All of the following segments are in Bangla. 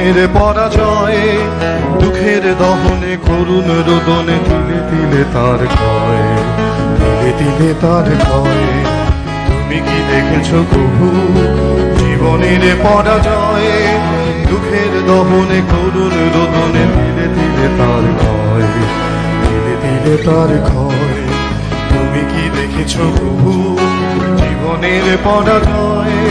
জীবনের পরাজয়ে দুঃখের দহনে করুণ রোদনে তিলে তিলে তার ক্ষয়, তিলে তিলে তার ক্ষয়। তুমি কি দেখেছো কবু জীবনের পরাজয়ে দুঃখের দহনে করুণ রোদনে তিলে তিলে তার ক্ষয়, তিলে তিলে তার ক্ষয়। তুমি কি দেখেছো কবু জীবনের পরাজয়ে?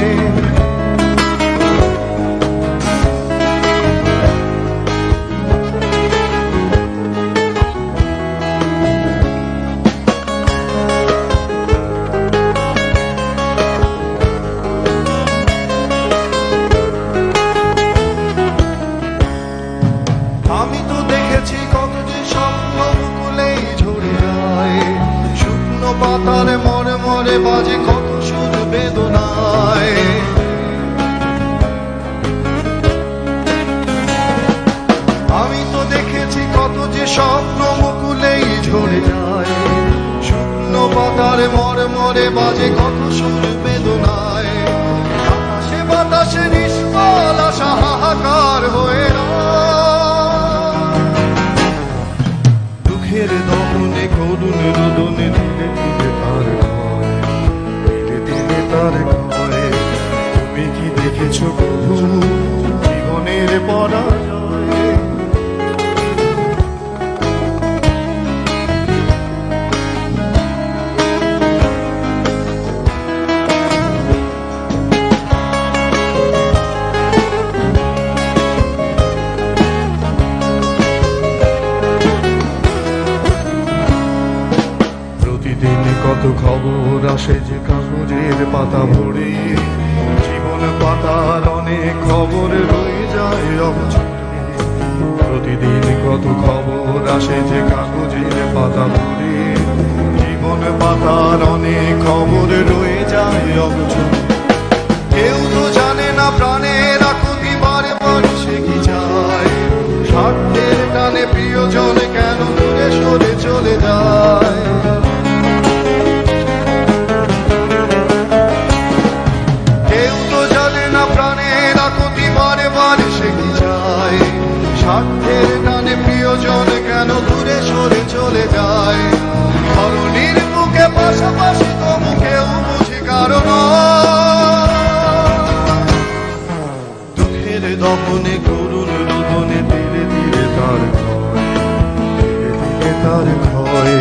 আমি তো দেখেছি কত যে স্বপ্ন মুকুলেই ঝরে যায়, শুকনো পাতার মরে মরে বাজে কত সুর বেদনায়। আমি তো দেখেছি কত যে স্বপ্ন মুকুলেই ঝরে যায়, শুকনো পাতার মরে মরে বাজে কত সুর বেদনায়। আকাশে বাতাসে নিষ্ফল আশা হাহাকার হয়ে দুঃখের দহনে করুণ রোদনে ধীরে ধীরে তার ক্ষয়, ধীরে ধীরে তার ক্ষয়। তুমি কি দেখেছো কবু জীবনের পরাজয়ে? প্রতিদিন কত খবর আসে যে কাগজের পাতা ভরে, জীবন পাতার অনেক খবর রয়ে যায় অবচরে। প্রতিদিন কত খবর আসে যে কাগজের পাতা ভরে, জীবন পাতার অনেক খবর রয়ে যায় অবচরে। কেউ তো জানে না প্রাণের আকুতি বারে বারে সে কি চায়, স্বার্থের টানে প্রিয়জন কেন দূরে সরে চলে যায়। স্বার্থের টানে প্রিয়জন কেন দূরে সরে চলে যায়। ধরণীর বুকে পাশাপাশি তবু কেউ বুঝি কারণ দুঃখের দহনে করুণ রোদনে ধীরে ধীরে তার ক্ষয়, ধীরে ধীরে তার ক্ষয়।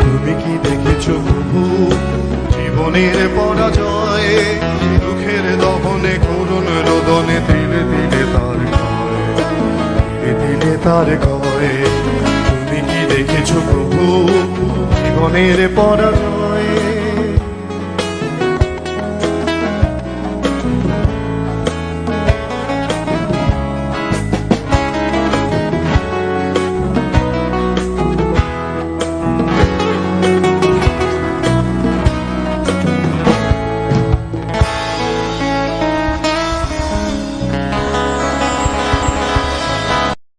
তুমি কি দেখেছো কবু জীবনের পরাজয়ে দুঃখের দহনে করুণ রোদনে ধীরে ধীরে তার ক্ষয়, ধীরে ধীরে তার ক্ষয়। তুমি কি দেখেছো কবু জীবনের পরাজয়?